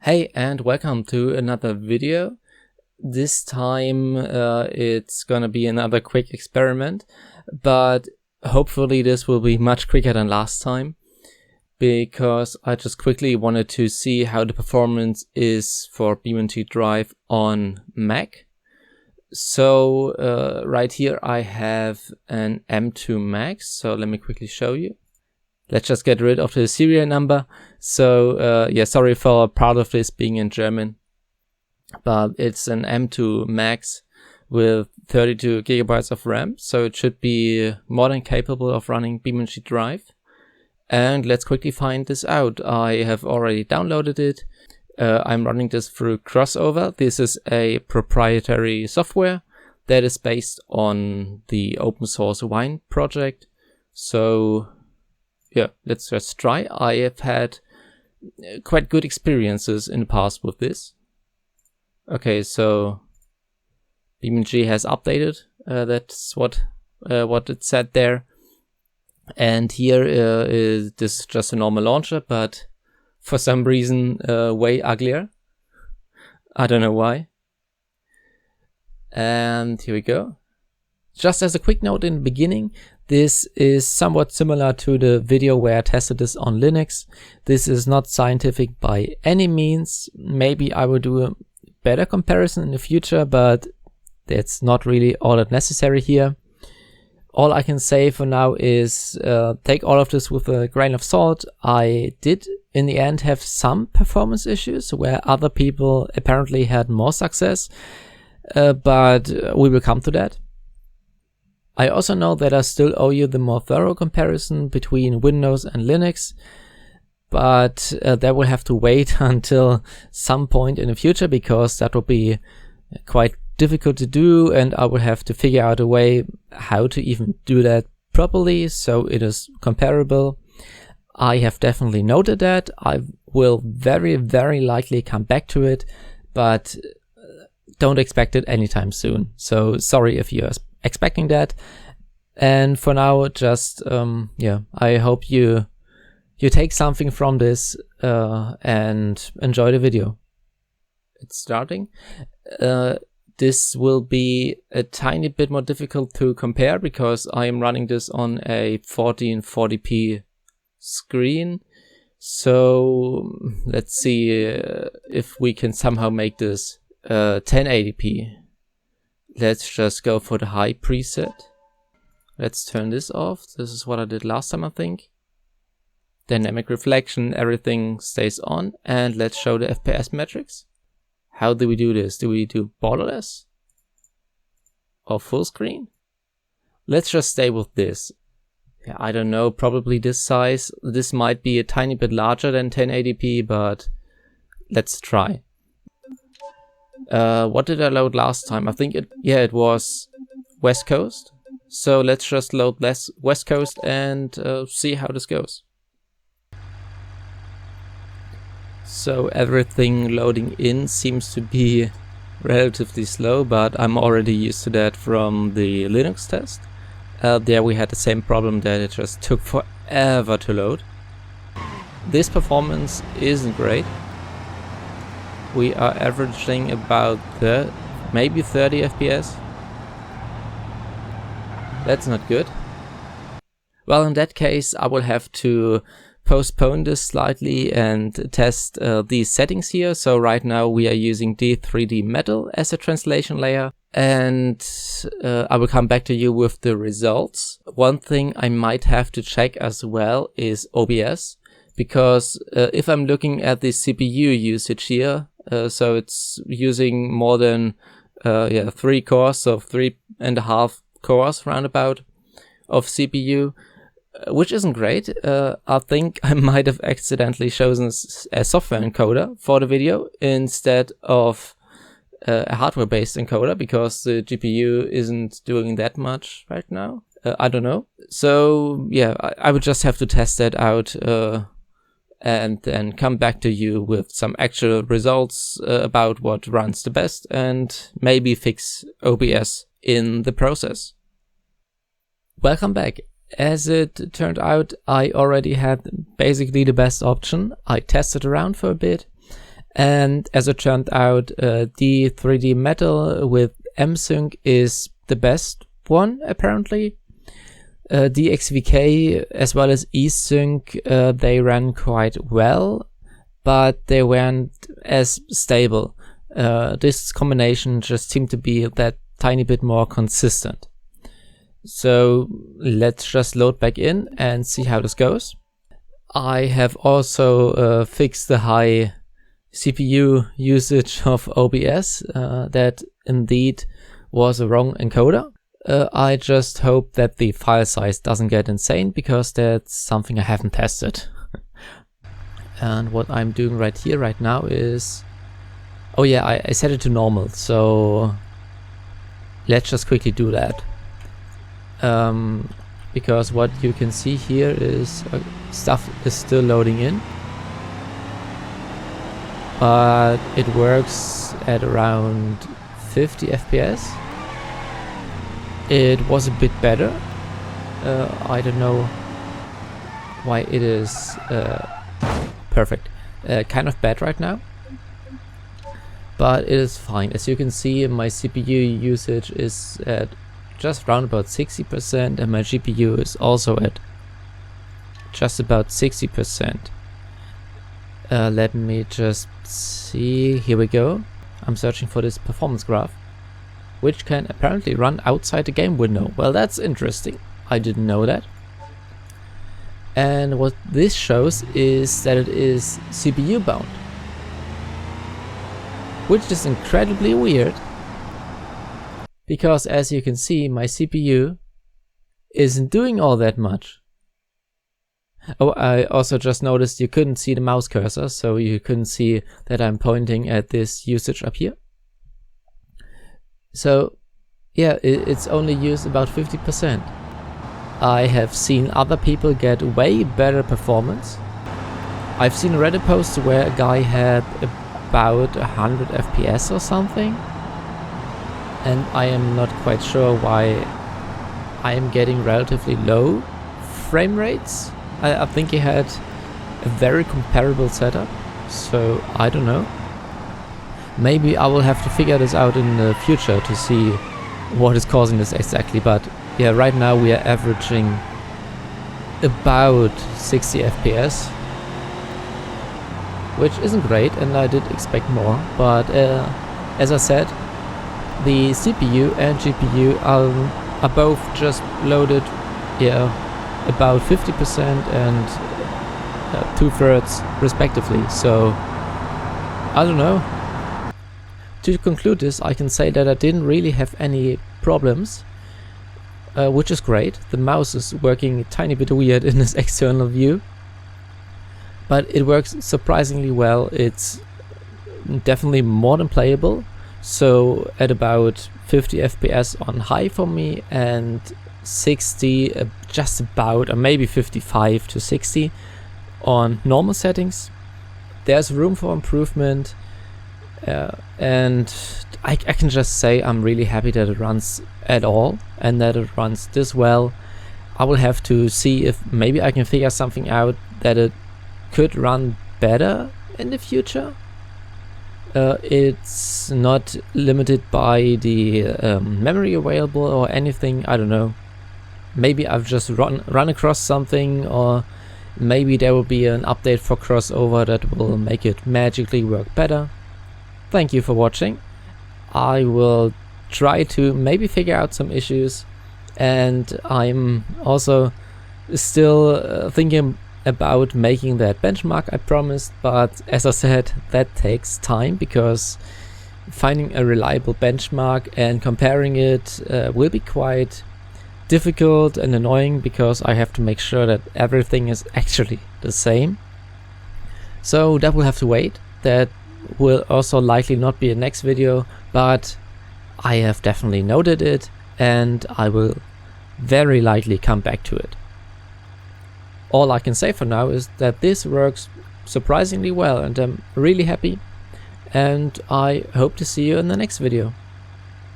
Hey, and welcome to another video. This time it's gonna be another quick experiment, but hopefully this will be much quicker than last time, because I just quickly wanted to see how the performance is for BeamNG.drive on Mac. So right here I have an M2 Max, so let me quickly show you. Let's just get rid of the serial number. So yeah, sorry for part of this being in German, but it's an M2 Max with 32 gigabytes of RAM, so it should be more than capable of running BeamNG.drive. And let's quickly find this out. I have already downloaded it. I'm running this through Crossover. This is a proprietary software that is based on the open source Wine project. So yeah, let's just try. I have had quite good experiences in the past with this. Okay, so BeamNG has updated. That's what it said there. And here is this is just a normal launcher, but for some reason way uglier. I don't know why. And here we go. Just as a quick note in the beginning, this is somewhat similar to the video where I tested this on Linux. This is not scientific by any means. Maybe I will do a better comparison in the future, but that's not really all that necessary here. All I can say for now is take all of this with a grain of salt. I did in the end have some performance issues where other people apparently had more success, but we will come to that. I also know that I still owe you the more thorough comparison between Windows and Linux, but that will have to wait until some point in the future, because that will be quite difficult to do, and I will have to figure out a way how to even do that properly so it is comparable. I have definitely noted that. I will very, very likely come back to it, but don't expect it anytime soon. So sorry if you're expecting that. And for now, just yeah, I hope you take something from this and enjoy the video. It's starting. This will be a tiny bit more difficult to compare because I am running this on a 1440p screen. So let's see if we can somehow make this 1080p. Let's just go for the high preset. Let's turn this off. This is what I did last time, I think. Dynamic reflection, everything stays on. And let's show the FPS metrics. How do we do this? Do we do borderless? Or full screen? Let's just stay with this. Yeah, I don't know, probably this size. This might be a tiny bit larger than 1080p, but let's try. What did I load last time? I think it was West Coast. So let's just load West Coast and see how this goes. So everything loading in seems to be relatively slow, but I'm already used to that from the Linux test. There we had the same problem, that it just took forever to load. This performance isn't great. We are averaging about maybe 30 FPS. That's not good. Well, in that case, I will have to postpone this slightly and test these settings here. So right now we are using D3D Metal as a translation layer, and I will come back to you with the results. One thing I might have to check as well is OBS, because if I'm looking at the CPU usage here, so it's using more than 3 cores, so 3.5 cores roundabout of CPU, which isn't great. I think I might have accidentally chosen a software encoder for the video instead of a hardware-based encoder, because the GPU isn't doing that much right now. I don't know. So yeah, I would just have to test that out and then come back to you with some actual results about what runs the best, and maybe fix OBS in the process. Welcome back. As it turned out, I already had basically the best option. I tested around for a bit, And as it turned out, the 3D Metal with msync is the best one apparently. DXVK as well as eSync, they ran quite well, but they weren't as stable. This combination just seemed to be that tiny bit more consistent. So let's just load back in and see how this goes. I have also fixed the high CPU usage of OBS. That indeed was a wrong encoder. I just hope that the file size doesn't get insane, because that's something I haven't tested. And what I'm doing right here, right now is... Oh yeah, I set it to normal, so let's just quickly do that. Because what you can see here is stuff is still loading in. But it works at around 50 FPS. It was a bit better. I don't know why it is perfect. Kind of bad right now. But it is fine. As you can see, my CPU usage is at just around about 60%, and my GPU is also at just about 60%. Let me just see. Here we go. I'm searching for this performance graph, which can apparently run outside the game window. Well, that's interesting. I didn't know that. And what this shows is that it is CPU bound, which is incredibly weird, because as you can see, my CPU isn't doing all that much. Oh, I also just noticed you couldn't see the mouse cursor, so you couldn't see that I'm pointing at this usage up here. So yeah, it's only used about 50%. I have seen other people get way better performance. I've seen a Reddit post where a guy had about 100 FPS or something, and I am not quite sure why I am getting relatively low frame rates. I think he had a very comparable setup, so I don't know. Maybe I will have to figure this out in the future to see what is causing this exactly, but yeah, right now we are averaging about 60 FPS, which isn't great, and I did expect more, but as I said, the CPU and GPU are both just loaded, about 50% and 2/3 respectively, so I don't know. To conclude this, I can say that I didn't really have any problems, which is great. The mouse is working a tiny bit weird in this external view, but it works surprisingly well. It's definitely more than playable, so at about 50 FPS on high for me, and 60 just about, or maybe 55 to 60 on normal settings. There's room for improvement, and I can just say I'm really happy that it runs at all and that it runs this well. I will have to see if maybe I can figure something out that it could run better in the future. It's not limited by the memory available or anything, I don't know. Maybe I've just run across something, or maybe there will be an update for crossover that will make it magically work better. Thank you for watching. I will try to maybe figure out some issues, and I'm also still thinking about making that benchmark I promised, but as I said, that takes time, because finding a reliable benchmark and comparing it will be quite difficult and annoying, because I have to make sure that everything is actually the same. So that will have to wait. That will also likely not be a next video, but I have definitely noted it, and I will very likely come back to it. All I can say for now is that this works surprisingly well, and I'm really happy, and I hope to see you in the next video.